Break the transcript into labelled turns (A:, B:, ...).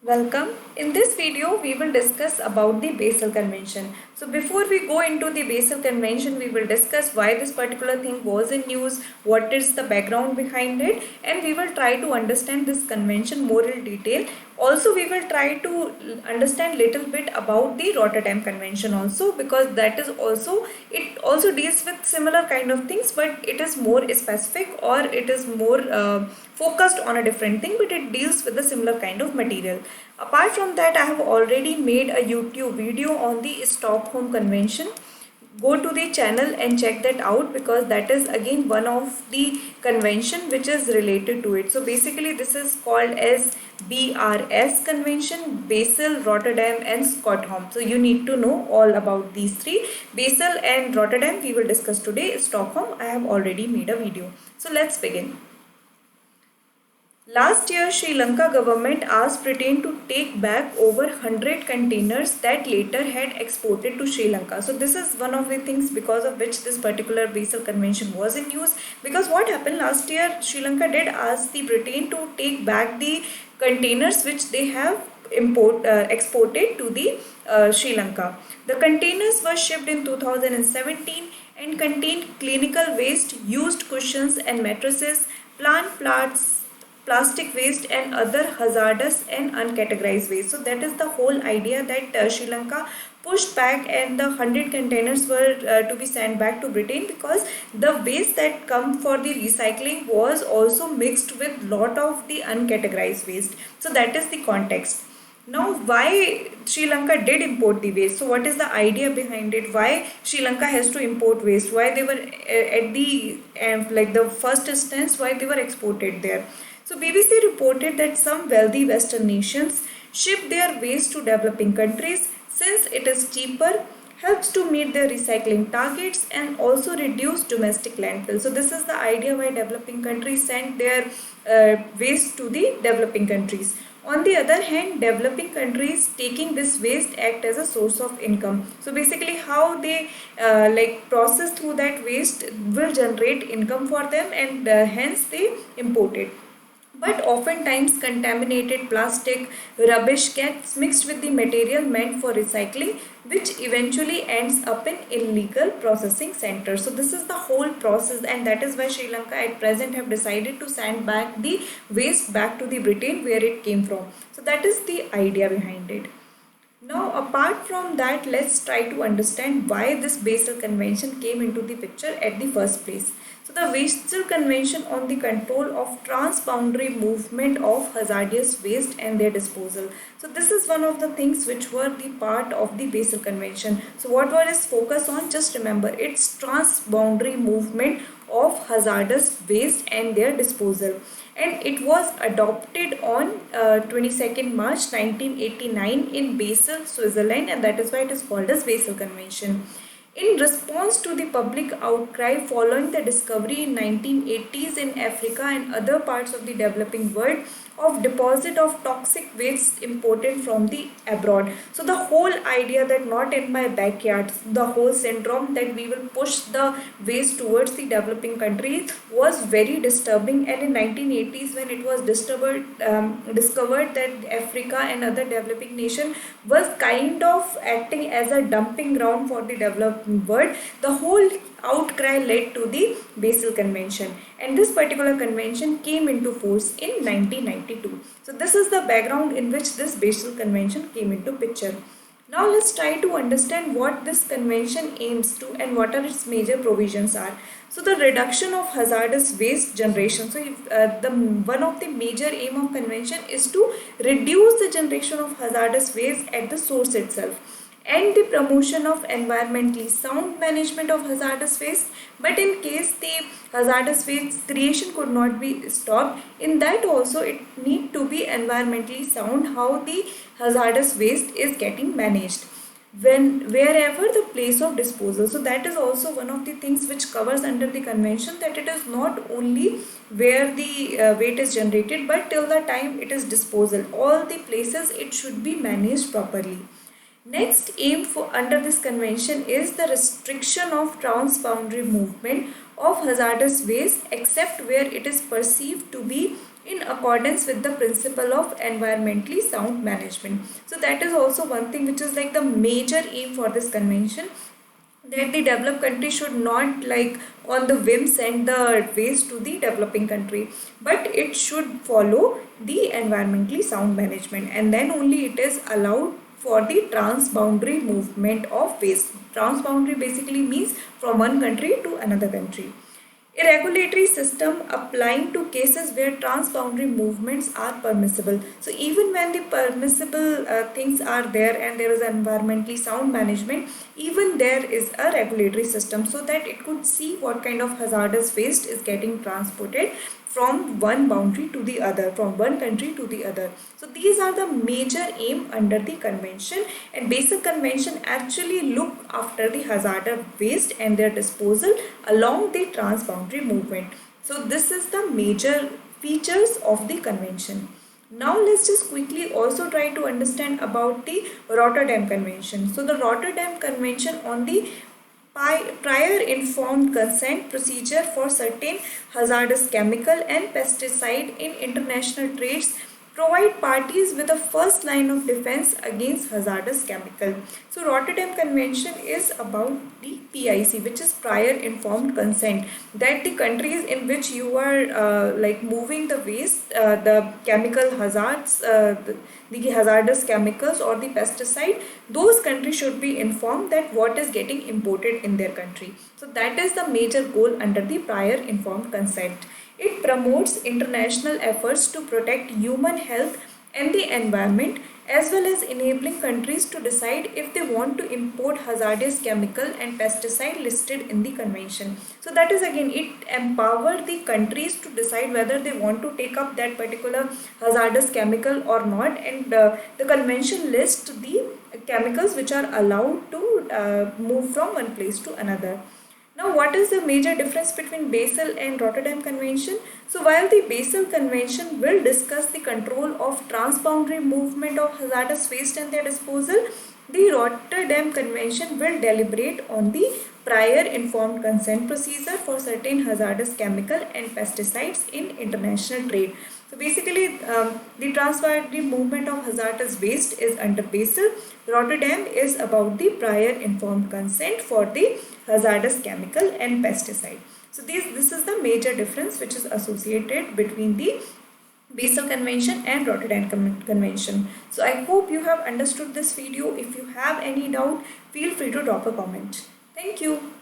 A: Welcome. In this video, we will discuss about the Basel Convention. So before we go into the Basel Convention, we will discuss why this particular thing was in news, what is the background behind it, and we will try to understand this convention more in detail. Also, we will try to understand little bit about the Rotterdam Convention also, because that is also, it also deals with similar kind of things, but it is more specific, or it is more focused on a different thing, but it deals with the similar kind of material. Apart from that, I have already made a YouTube video on the Stockholm Convention. Go to the channel and check that out, because that is again one of the convention which is related to it. So basically this is called as BRS convention: Basel, Rotterdam and Stockholm. So you need to know all about these three. Basel and Rotterdam we will discuss today. Stockholm I have already made a video. So let's begin. Last year, Sri Lanka government asked Britain to take back over 100 containers that later had exported to Sri Lanka. So this is one of the things because of which this particular Basel Convention was in use. Because what happened last year, Sri Lanka did ask the Britain to take back the containers which they have exported to the Sri Lanka. The containers were shipped in 2017 and contained clinical waste, used cushions and mattresses, plant parts, plastic waste and other hazardous and uncategorized waste. So that is the whole idea, that Sri Lanka pushed back and the 100 containers were to be sent back to Britain, because the waste that come for the recycling was also mixed with lot of the uncategorized waste. So that is the context. Now, why Sri Lanka did import the waste? So what is the idea behind it? Why Sri Lanka has to import waste? Why they were at the like the first instance, why they were exported there? So BBC reported that some wealthy Western nations ship their waste to developing countries since it is cheaper, helps to meet their recycling targets and also reduce domestic landfill. So this is the idea why developing countries send their waste to the developing countries. On the other hand, developing countries taking this waste act as a source of income. So basically how they process through that waste will generate income for them, and hence they import it. But oftentimes contaminated plastic rubbish gets mixed with the material meant for recycling, which eventually ends up in illegal processing centers. So this is the whole process, and that is why Sri Lanka at present have decided to send back the waste back to the Britain where it came from. So that is the idea behind it. Now, apart from that, let's try to understand why this Basel Convention came into the picture at the first place. So, the Basel Convention on the control of transboundary movement of hazardous waste and their disposal. So, this is one of the things which were the part of the Basel Convention. So, what was its focus on? Just remember, it's transboundary movement of hazardous waste and their disposal, and it was adopted on 22nd March 1989 in Basel, Switzerland, and that is why it is called as Basel Convention. In response to the public outcry following the discovery in 1980s in Africa and other parts of the developing world of deposit of toxic waste imported from the abroad. So the whole idea that not in my backyard, the whole syndrome that we will push the waste towards the developing countries was very disturbing. And in 1980s, when it was discovered that Africa and other developing nation was kind of acting as a dumping ground for the developing world, the whole outcry led to the Basel Convention, and this particular convention came into force in 1992. So this is the background in which this Basel Convention came into picture. Now let's try to understand what this convention aims to and what are its major provisions are. So the reduction of hazardous waste generation. So one of the major aim of convention is to reduce the generation of hazardous waste at the source itself, and the promotion of environmentally sound management of hazardous waste. But in case the hazardous waste creation could not be stopped, in that also it need to be environmentally sound how the hazardous waste is getting managed wherever the place of disposal. So that is also one of the things which covers under the convention, that it is not only where the waste is generated, but till the time it is disposal, all the places it should be managed properly. Next aim for under this convention is the restriction of transboundary movement of hazardous waste except where it is perceived to be in accordance with the principle of environmentally sound management. So that is also one thing which is like the major aim for this convention, that the developed country should not like on the whim send the waste to the developing country, but it should follow the environmentally sound management, and then only it is allowed for the transboundary movement of waste. Transboundary basically means from one country to another country. A regulatory system applying to cases where transboundary movements are permissible. So even when the permissible things are there and there is environmentally sound management, even there is a regulatory system so that it could see what kind of hazardous waste is getting transported from one boundary to the other, from one country to the other. So these are the major aim under the convention, and Basel Convention actually look after the hazardous waste and their disposal along the transboundary movement. So this is the major features of the convention. Now let's just quickly also try to understand about the Rotterdam Convention. So the Rotterdam Convention on the prior informed consent procedure for certain hazardous chemical and pesticide in international trades provide parties with a first line of defense against hazardous chemical. So Rotterdam Convention is about the PIC, which is prior informed consent, that the countries in which you are like moving the waste, the chemical hazards, the hazardous chemicals or the pesticide, those countries should be informed that what is getting imported in their country. So that is the major goal under the prior informed consent. It promotes international efforts to protect human health and the environment, as well as enabling countries to decide if they want to import hazardous chemical and pesticide listed in the convention. So that is again, it empowers the countries to decide whether they want to take up that particular hazardous chemical or not, and the convention lists the chemicals which are allowed to move from one place to another. Now, what is the major difference between Basel and Rotterdam Convention? So, while the Basel Convention will discuss the control of transboundary movement of hazardous waste and their disposal, the Rotterdam Convention will deliberate on the prior informed consent procedure for certain hazardous chemical and pesticides in international trade. So basically, the transboundary movement of hazardous waste is under Basel. Rotterdam is about the prior informed consent for the hazardous chemical and pesticide. So this is the major difference which is associated between the Basel Convention and Rotterdam Convention. So I hope you have understood this video. If you have any doubt, feel free to drop a comment. Thank you.